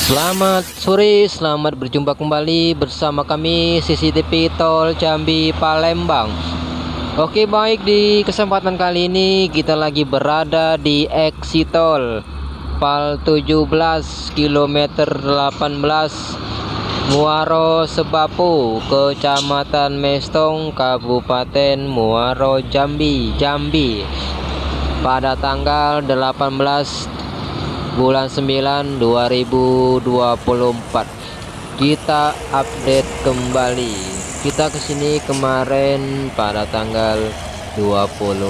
Selamat sore, selamat berjumpa kembali bersama kami CCTV Tol Jambi Palembang. Oke, baik, di kesempatan kali ini kita lagi berada di exit tol Pal 17 kilometer 18 Muaro Sebapu, Kecamatan Mestong, Kabupaten Muaro Jambi, pada tanggal 18 bulan 9 2024. Kita update kembali. Kita kesini kemarin pada tanggal 24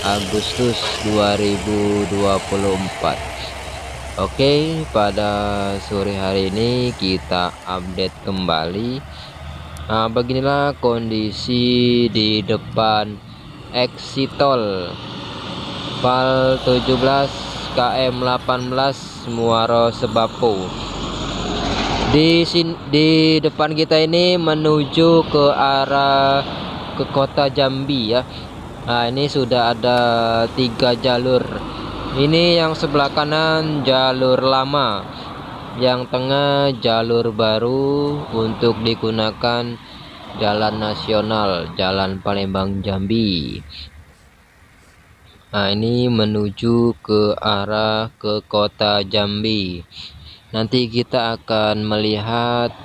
Agustus 2024. Oke, pada sore hari ini kita update kembali. Nah, beginilah kondisi di depan exit tol Pal 17 KM 18 Muaro Sebapu. Di depan kita ini menuju ke arah ke kota Jambi ya. Nah, ini sudah ada 3 jalur. Ini yang sebelah kanan jalur lama, yang tengah jalur baru untuk digunakan jalan nasional, Jalan Palembang Jambi. Nah, ini menuju ke arah ke kota Jambi. Nanti kita akan melihat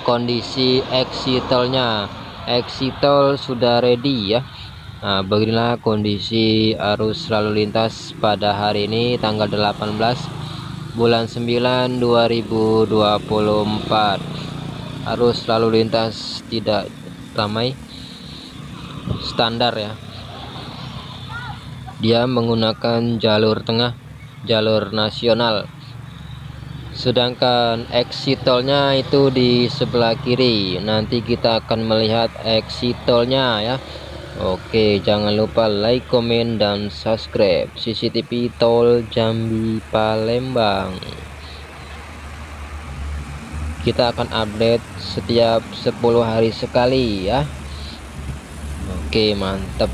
kondisi exit tolnya. Exit tol sudah ready ya. Nah, beginilah kondisi arus lalu lintas pada hari ini tanggal 18 bulan 9 2024. Arus lalu lintas tidak ramai, standar ya. Dia menggunakan jalur tengah, jalur nasional, sedangkan exit tolnya itu di sebelah kiri. Nanti kita akan melihat exit tolnya ya. Oke, jangan lupa like, komen, dan subscribe CCTV Tol Jambi Palembang. Kita akan update setiap 10 hari sekali ya. Oke, mantap.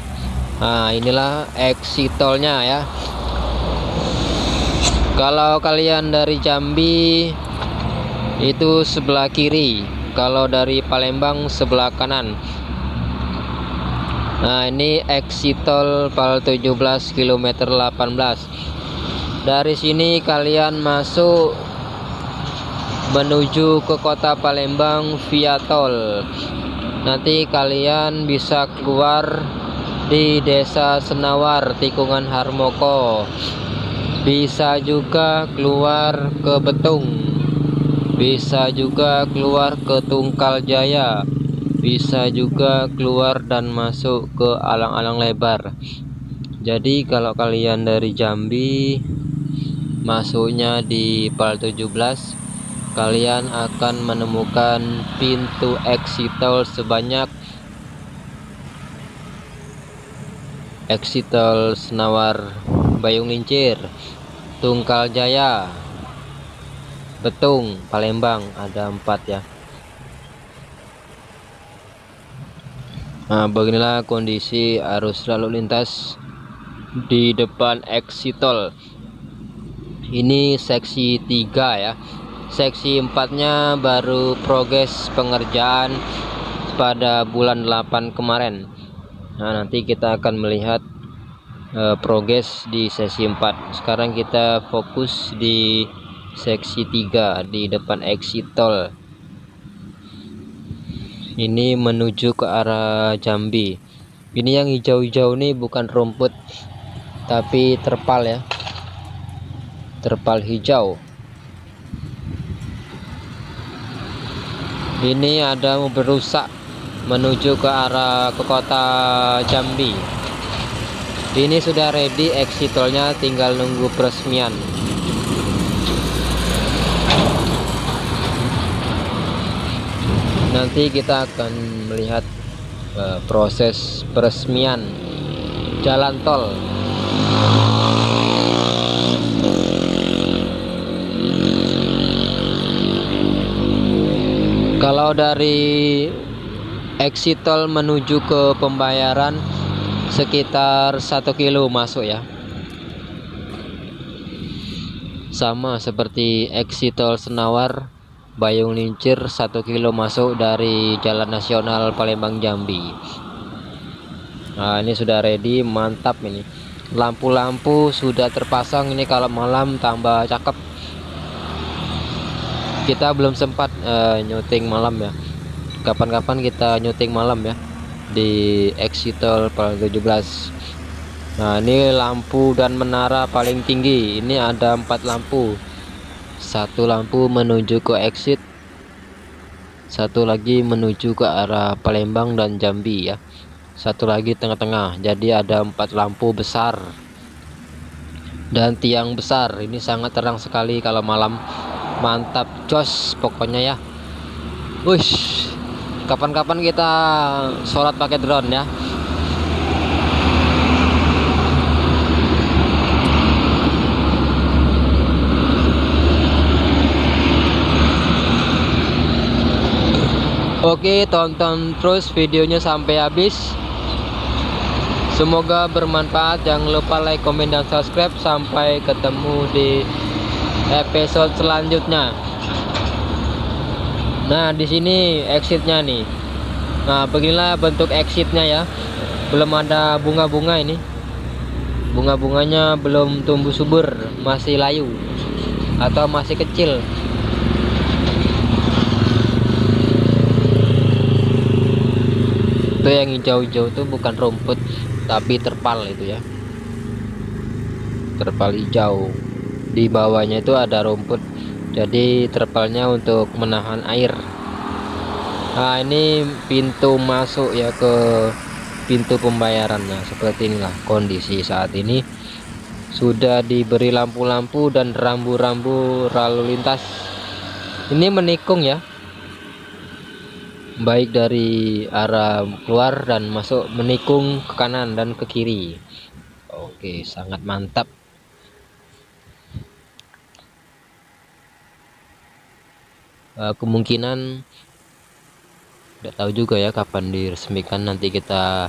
Nah, inilah exit tolnya ya. Kalau kalian dari Jambi itu sebelah kiri, kalau dari Palembang sebelah kanan. Nah, ini exit tol Pal 17 kilometer 18. Dari sini kalian masuk menuju ke kota Palembang via tol. Nanti kalian bisa keluar di Desa Senawar, Tikungan Harmoko. Bisa juga keluar ke Betung, bisa juga keluar ke Tungkal Jaya, bisa juga keluar dan masuk ke Alang-Alang Lebar. Jadi kalau kalian dari Jambi masuknya di Pal 17, kalian akan menemukan pintu exit tol sebanyak exit tol Senawar, Bayung Lincir, Tungkal Jaya, Betung, Palembang, ada 4 ya. Nah, beginilah kondisi arus lalu lintas di depan exit tol. Ini seksi 3 ya. Seksi 4-nya baru progres pengerjaan pada bulan 8 kemarin. Nah, nanti kita akan melihat progres di sesi 4. Sekarang kita fokus di seksi 3 di depan exit tol. Ini menuju ke arah Jambi. Ini yang hijau-hijau ini bukan rumput, tapi terpal ya, terpal hijau. Ini ada mobil rusak menuju ke arah ke kota Jambi. Ini sudah ready exit tolnya, tinggal nunggu peresmian. Nanti kita akan melihat proses peresmian jalan tol. Kalau dari exit tol menuju ke pembayaran sekitar 1 kilo masuk ya. sama seperti exit tol Senawar Bayung Lincir 1 kilo masuk dari Jalan Nasional Palembang Jambi. Nah, ini sudah ready, mantap ini. Lampu-lampu sudah terpasang, ini kalau malam tambah cakep. Kita belum sempat nyuting malam ya. Kapan-kapan kita nyuting malam ya di exit tol 17. Nah, ini lampu dan menara paling tinggi. Ini ada 4 lampu. Satu lampu menuju ke exit, satu lagi menuju ke arah Palembang dan Jambi ya, satu lagi tengah-tengah. Jadi ada 4 lampu besar dan tiang besar. Ini sangat terang sekali kalau malam, mantap jos pokoknya ya. Wush, kapan-kapan kita sholat pakai drone ya. Oke, tonton terus videonya sampai habis. Semoga bermanfaat. Jangan lupa like, komen, dan subscribe. Sampai ketemu di episode selanjutnya. Nah, di sini exitnya nih. Nah, beginilah bentuk exitnya ya. Belum ada bunga-bunga ini. Bunga-bunganya belum tumbuh subur, masih layu atau masih kecil. Itu yang hijau-hijau itu bukan rumput tapi terpal itu ya, terpal hijau. Di bawahnya itu ada rumput, jadi terpalnya untuk menahan air. Nah, ini pintu masuk ya ke pintu pembayaran. Nah, seperti inilah kondisi saat ini. Sudah diberi lampu-lampu dan rambu-rambu lalu lintas. Ini menikung ya, baik dari arah keluar dan masuk, menikung ke kanan dan ke kiri. Oke, sangat mantap. Kemungkinan tidak tahu juga ya kapan diresmikan, nanti kita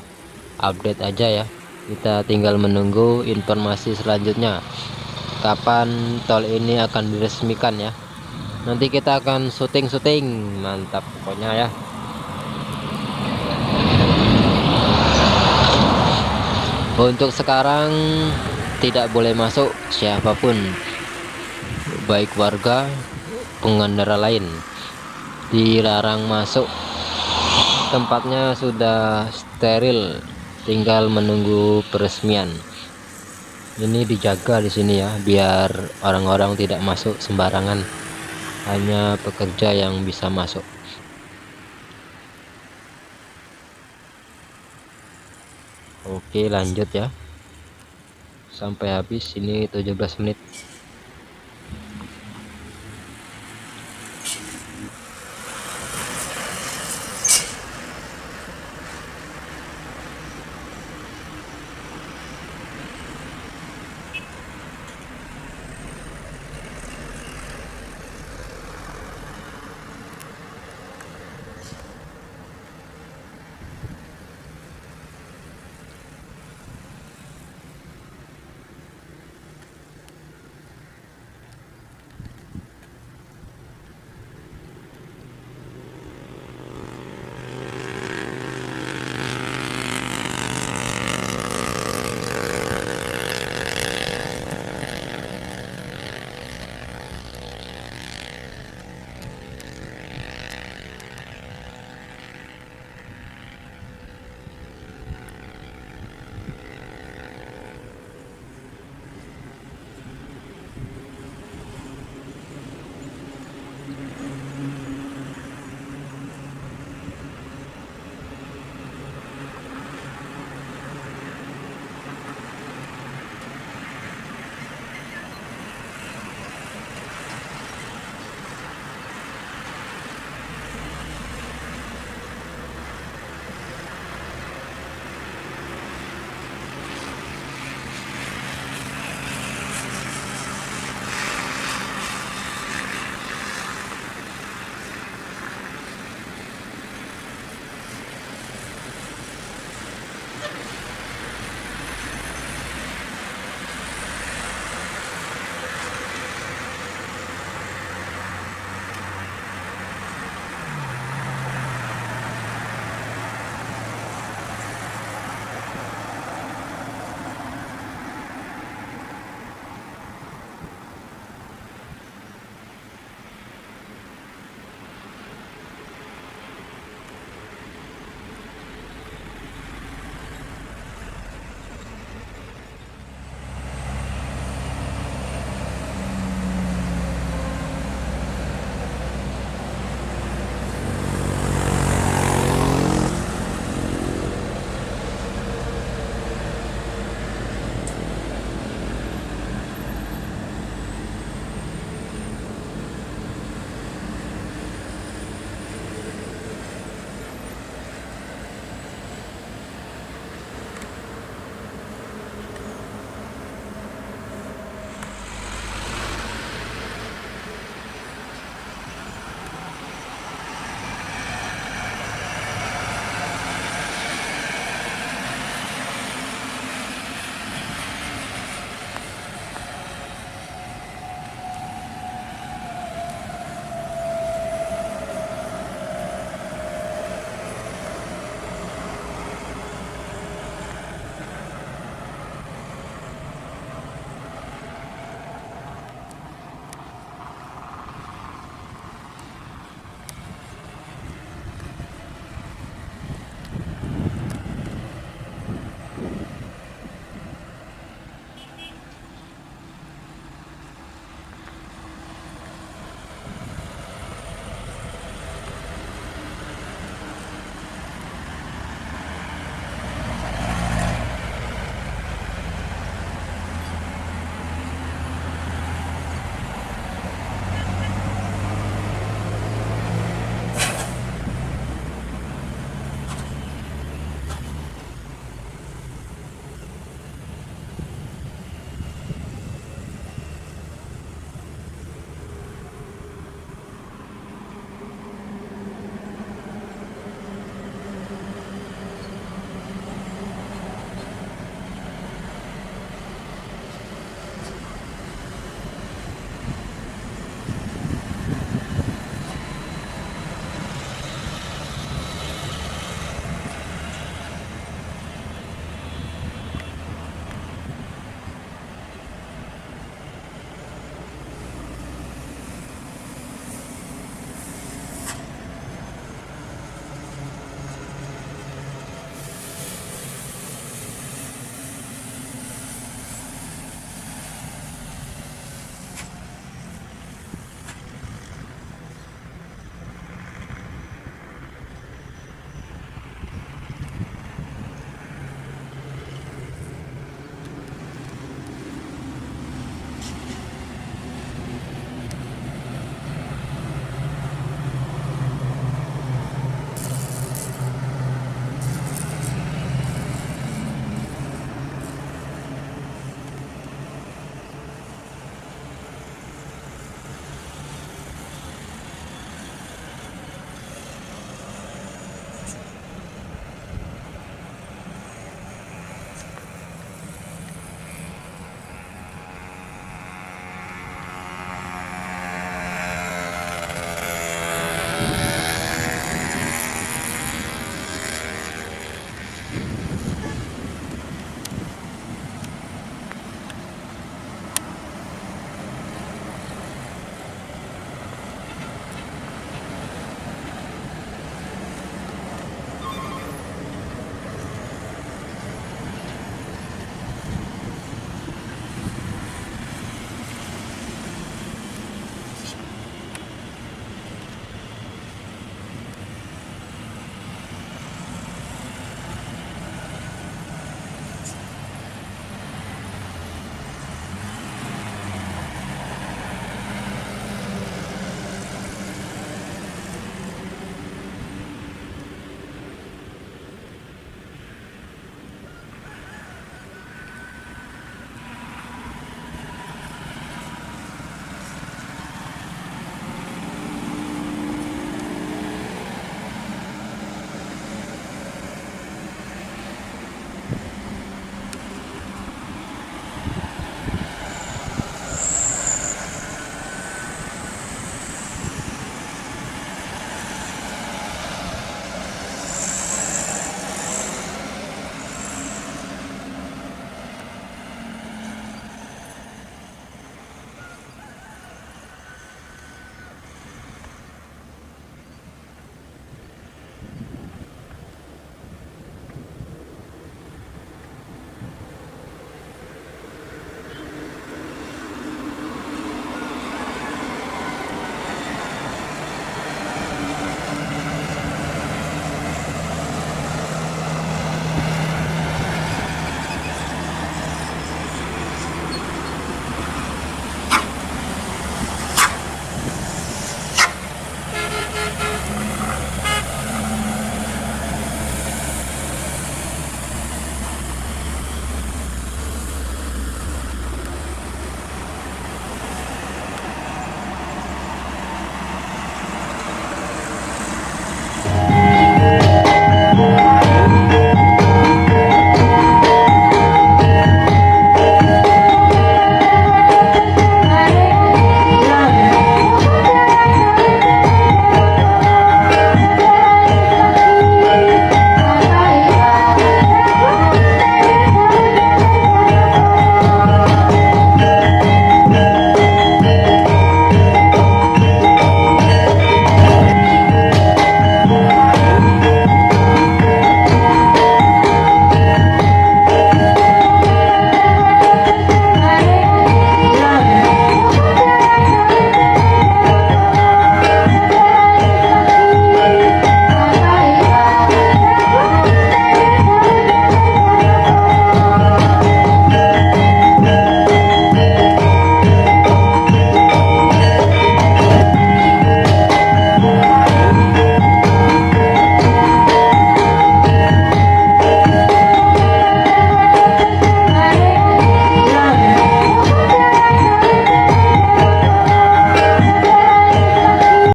update aja ya. Kita tinggal menunggu informasi selanjutnya kapan tol ini akan diresmikan ya. Nanti kita akan syuting, mantap pokoknya ya. Untuk sekarang tidak boleh masuk siapapun, baik warga, pengendara lain, dilarang masuk. Tempatnya sudah steril, tinggal menunggu peresmian. Ini dijaga di sini ya, biar orang-orang tidak masuk sembarangan, hanya pekerja yang bisa masuk. Oke, lanjut ya sampai habis. Ini 17 menit.